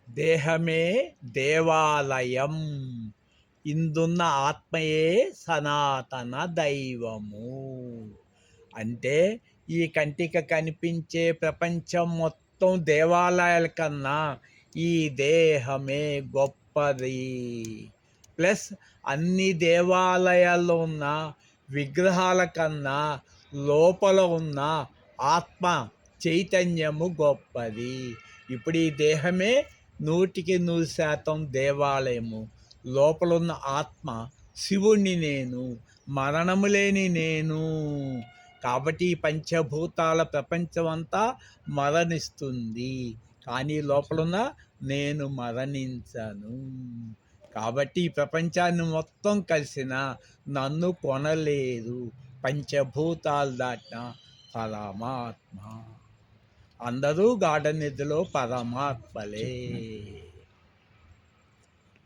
దేహమే దేవాలయం, ఇందున్న ఆత్మయే సనాతన దైవము. అంటే ఈ కంటికి కనిపించే ప్రపంచం మొత్తం దేవాలయాల కన్నా ఈ దేహమే గొప్పది. ప్లస్ అన్ని దేవాలయాల్లో ఉన్న విగ్రహాల కన్నా లోపల ఉన్న ఆత్మ చైతన్యము గొప్పది. ఇప్పుడు ఈ దేహమే 100% దేవాలయము. లోపలున్న ఆత్మ శివుణ్ణి నేను, మరణము లేని నేను. కాబట్టి ఈ పంచభూతాల ప్రపంచం అంతా మరణిస్తుంది, కానీ లోపలున్న నేను మరణించను. కాబట్టి ఈ ప్రపంచాన్ని మొత్తం కలిసిన నన్ను కొనలేదు పంచభూతాలు దాటిన పరమాత్మ. అందరూ గాఢ నిద్రలో పరమాత్మలే.